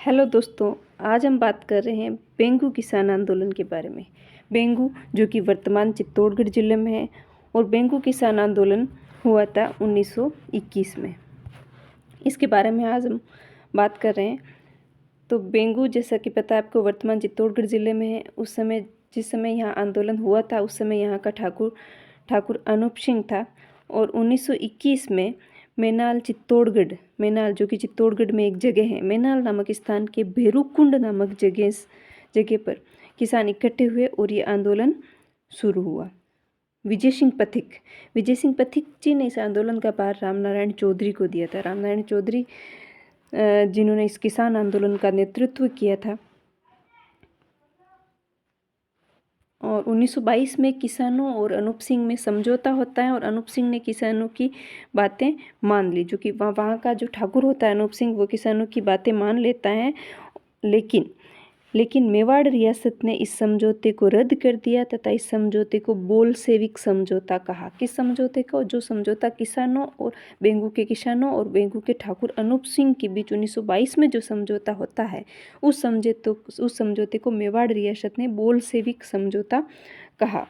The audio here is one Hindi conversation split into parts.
हेलो दोस्तों, आज हम बात कर रहे हैं बेंगू किसान आंदोलन के बारे में। बेंगू जो कि वर्तमान चित्तौड़गढ़ जिले में है और बेंगू किसान आंदोलन हुआ था 1921 में। इसके बारे में आज हम बात कर रहे हैं। तो बेंगू जैसा कि पता है आपको वर्तमान चित्तौड़गढ़ जिले में है। उस समय जिस समय यहाँ आंदोलन हुआ था उस समय यहाँ का ठाकुर अनूप सिंह था और 1921 में मैनाल जो कि चित्तौड़गढ़ में एक जगह है, मैनाल नामक स्थान के भैरूकुंड नामक जगह पर किसान इकट्ठे हुए और ये आंदोलन शुरू हुआ। विजय सिंह पथिक जी ने इस आंदोलन का भार रामनारायण चौधरी को दिया था। रामनारायण चौधरी जिन्होंने इस किसान आंदोलन का नेतृत्व किया था। और 1922 में किसानों और अनूप सिंह में समझौता होता है और अनूप सिंह ने किसानों की बातें मान ली। जो कि वहाँ का जो ठाकुर होता है अनूप सिंह, वो किसानों की बातें मान लेता है। लेकिन मेवाड़ रियासत ने इस समझौते को रद्द कर दिया तथा इस समझौते को बोल्शेविक समझौता कहा। किस समझौते को? जो समझौता किसानों और बेंगू के ठाकुर अनूप सिंह के बीच 1922 में जो समझौता होता है, उस समझौते को मेवाड़ रियासत ने बोल्शेविक समझौता कहा।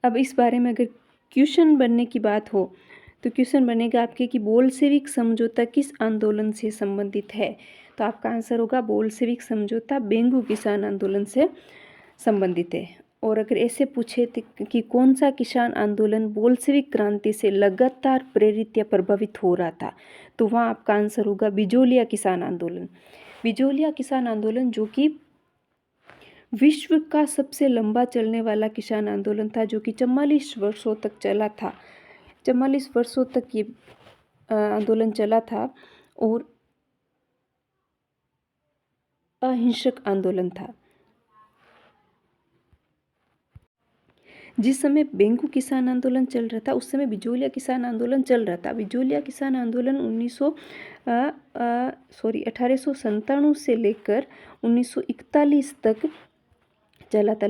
अब इस बारे में अगर क्वेश्चन बनने की बात हो तो क्वेश्चन बनेगा आपके कि बोल्शेविक समझौता किस आंदोलन से संबंधित है? तो आपका आंसर होगा बोल्शेविक समझौता बेंगू किसान आंदोलन से संबंधित है। और अगर ऐसे पूछे कि कौन सा किसान आंदोलन बोल्शेविक क्रांति से लगातार प्रेरित या प्रभावित हो रहा था, तो वहाँ आपका आंसर होगा बिजोलिया किसान आंदोलन। बिजोलिया किसान आंदोलन जो कि विश्व का सबसे लंबा चलने वाला किसान आंदोलन था, जो कि 44 वर्षों तक चला था। 44 वर्षों तक ये आंदोलन चला था और अहिंसक आंदोलन था। जिस समय बेंगू किसान आंदोलन चल रहा था उस समय बिजोलिया किसान आंदोलन चल रहा था। बिजोलिया किसान आंदोलन 1897 से लेकर 1941 तक चला था,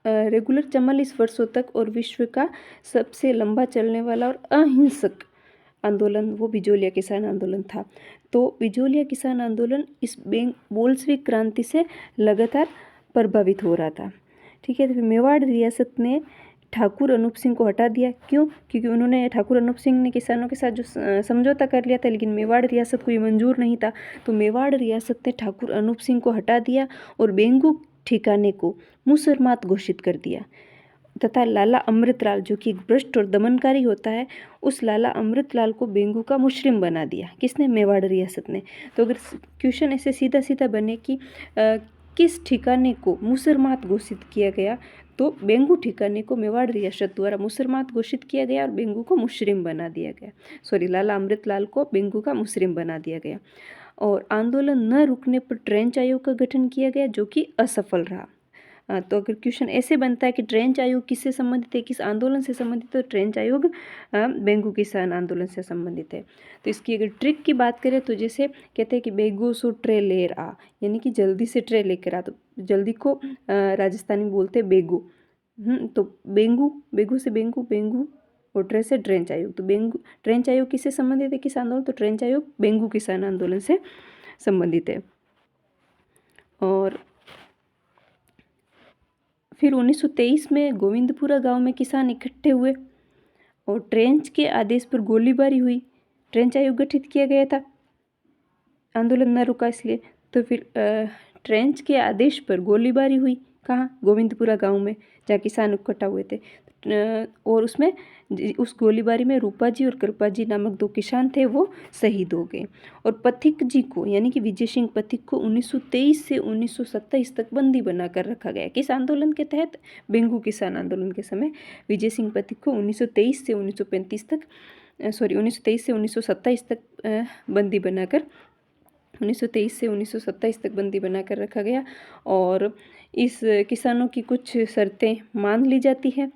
रेगुलर 44 वर्षों तक, और विश्व का सबसे लंबा चलने वाला और अहिंसक आंदोलन वो बिजोलिया किसान आंदोलन था। तो बिजोलिया किसान आंदोलन इस बोल्शेविक क्रांति से लगातार प्रभावित हो रहा था। ठीक है, तो फिर मेवाड़ रियासत ने ठाकुर अनूप सिंह को हटा दिया। क्यों? क्योंकि ठाकुर अनूप सिंह ने किसानों के साथ जो समझौता कर लिया था, लेकिन मेवाड़ रियासत को ये मंजूर नहीं था। तो मेवाड़ रियासत ने ठाकुर अनूप सिंह को हटा दिया और बेंगू ठिकाने को मुसलमान घोषित कर दिया तथा लाला अमृतलाल जो कि एक भ्रष्ट और दमनकारी होता है, उस लाला अमृतलाल को बेंगू का मुशरिम बना दिया। किसने? मेवाड़ रियासत ने। तो अगर क्वेश्चन ऐसे सीधा सीधा बने कि किस ठिकाने को मुसलमान घोषित किया गया, तो बेंगू ठिकाने को मेवाड़ रियासत द्वारा मुसलमान घोषित किया गया और बेंगू को मुशरिम बना दिया गया। लाला अमृतलाल को बेंगू का मुशरिम बना दिया गया। और आंदोलन न रुकने पर ट्रेंच आयोग का गठन किया गया, जो कि असफल रहा। तो अगर क्वेश्चन ऐसे बनता है कि ट्रेंच आयोग किससे संबंधित है, किस आंदोलन से संबंधित है, तो ट्रेंच आयोग बेंगू किसान आंदोलन से संबंधित है। तो इसकी अगर ट्रिक की बात करें तो जैसे कहते हैं कि बेगू सो ट्रे लेर आ, यानी कि जल्दी से ट्रे लेकर आ। तो जल्दी को राजस्थानी बोलते हैं बेगू। तो बेगू से बेंगू और ट्रे से ट्रेंच आयोग। तो ट्रेंच आयोग किससे संबंधित है, किस आंदोलन? तो ट्रेंच आयोग बेंगू किसान आंदोलन से संबंधित है। और फिर 1923 में गोविंदपुरा गांव में किसान इकट्ठे हुए और ट्रेंच के आदेश पर गोलीबारी हुई। ट्रेंच आयोग गठित किया गया था, आंदोलन न रुका इसलिए। तो फिर ट्रेंच के आदेश पर गोलीबारी हुई। कहाँ? गोविंदपुरा गांव में, जहाँ किसान इकट्ठा हुए थे। और उस गोलीबारी में रूपा जी और कृपा जी नामक 2 किसान थे, वो शहीद हो गए। और पथिक जी को, यानी कि विजय सिंह पथिक को 1923 से 1927 तक बंदी बनाकर रखा गया। किस आंदोलन के तहत? बेंगू किसान आंदोलन के समय विजय सिंह पथिक को 1923 से 1927 तक बंदी बनाकर 1923 से 1927 तक बंदी बनाकर रखा गया। और इस किसानों की कुछ शर्तें मान ली जाती है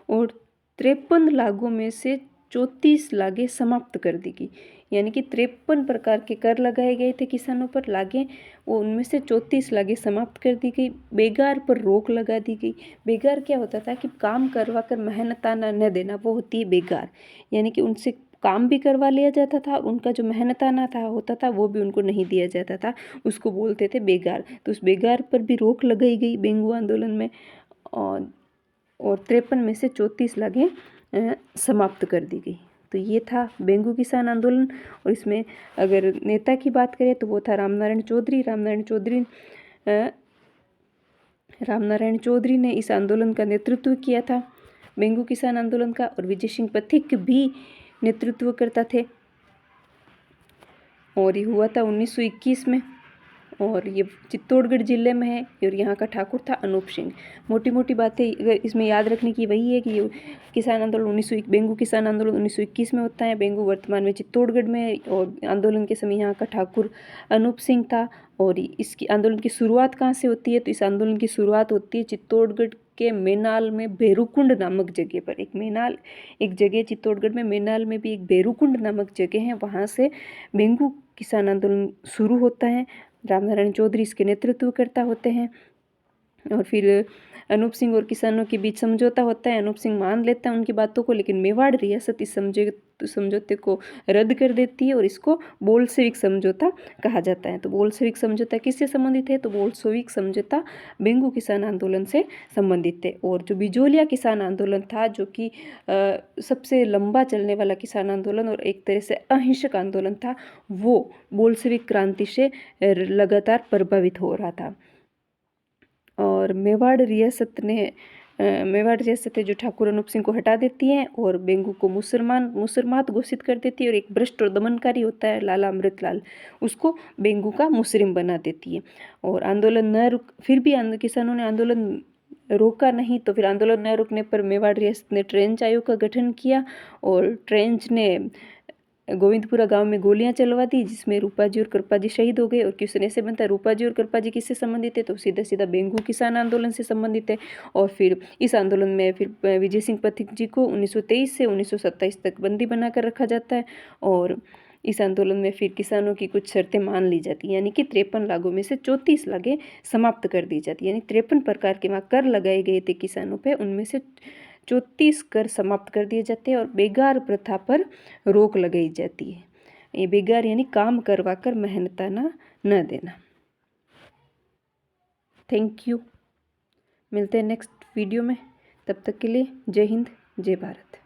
और 53 लागों में से 34 लागें समाप्त कर दी गई। यानी कि 53 प्रकार के कर लगाए गए थे किसानों पर, लागें, वो उनमें से 34 लागें समाप्त कर दी गई। बेगार पर रोक लगा दी गई। बेगार क्या होता था कि काम करवा कर मेहनताना न देना, वो होती है बेगार। यानी कि उनसे काम भी करवा लिया जाता था, उनका जो मेहनताना था होता था वो भी उनको नहीं दिया जाता था, उसको बोलते थे बेगार। तो उस बेगार पर भी रोक लगाई गई बेंगू आंदोलन में, और 53 में से 34 लागें समाप्त कर दी गई। तो ये था बेंगू किसान आंदोलन। और इसमें अगर नेता की बात करें तो वो था रामनारायण चौधरी। रामनारायण चौधरी ने इस आंदोलन का नेतृत्व किया था, बेंगू किसान आंदोलन का। और विजय सिंह पथिक भी नेतृत्व करता थे, और ये हुआ था 1921 में, और ये चित्तौड़गढ़ जिले में है। और यहाँ का ठाकुर था अनूप सिंह। मोटी मोटी बातें अगर इसमें याद रखने की वही है कि ये किसान आंदोलन 1901 बेंगू किसान आंदोलन 1921 में होता है। बेंगू वर्तमान में चित्तौड़गढ़ में है, और आंदोलन के समय यहाँ का ठाकुर अनूप सिंह था। और इसकी आंदोलन की शुरुआत कहाँ से होती है, तो इस आंदोलन की शुरुआत होती है चित्तौड़गढ़ के मेनाल में भैरूकुंड नामक जगह पर। एक जगह चित्तौड़गढ़ में मेनाल में भी एक भैरूकुंड नामक जगह है, वहाँ से बेंगू किसान आंदोलन शुरू होता है। रामनारायण चौधरी इसके नेतृत्व करता होते हैं, और फिर अनूप सिंह और किसानों के बीच समझौता होता है। अनूप सिंह मान लेता है उनकी बातों को, लेकिन मेवाड़ रियासत इस समझौते को रद्द कर देती है, और इसको बोल्शेविक समझौता कहा जाता है। तो बोल्शेविक समझौता किससे संबंधित है, तो बोल्शेविक समझौता बेंगू किसान आंदोलन से संबंधित है। और जो बिजोलिया किसान आंदोलन था, जो कि सबसे लंबा चलने वाला किसान आंदोलन और एक तरह से अहिंसक आंदोलन था, वो बोल्शेविक क्रांति से लगातार प्रभावित हो रहा था। और मेवाड़ रियासत है जो ठाकुर अनूप सिंह को हटा देती है, और बेंगू को मुसलमान घोषित कर देती है। और एक भ्रष्ट और दमनकारी होता है लाला अमृतलाल, उसको बेंगू का मुस्लिम बना देती है। और आंदोलन न रुक फिर भी किसानों ने आंदोलन रोका नहीं। तो फिर आंदोलन न रुकने पर मेवाड़ रियासत ने ट्रेंच आयोग का गठन किया, और ट्रेंच ने गोविंदपुरा गांव में गोलियां चलवा दी, जिसमें रूपाजी और कृपाजी शहीद हो गए। और क्वेश्चन ऐसे बनता है रूपाजी और कृपाजी किससे संबंधित है, तो सीधा सीधा बेंगू किसान आंदोलन से संबंधित है। और फिर इस आंदोलन में फिर विजय सिंह पथिक जी को 1923 से 1927 तक बंदी बनाकर रखा जाता है। और इस आंदोलन में फिर किसानों की कुछ शर्तें मान ली जाती हैं, यानी कि 53 लागों में से 34 लागें समाप्त कर दी जाती है। यानी 53 प्रकार के वहाँ कर लगाए गए थे किसानों पे, उनमें से 34 कर समाप्त कर दिए जाते हैं, और बेगार प्रथा पर रोक लगाई जाती है। ये बेगार यानी काम करवा कर मेहनताना न देना। Thank you. मिलते हैं नेक्स्ट वीडियो में, तब तक के लिए जय हिंद जय भारत।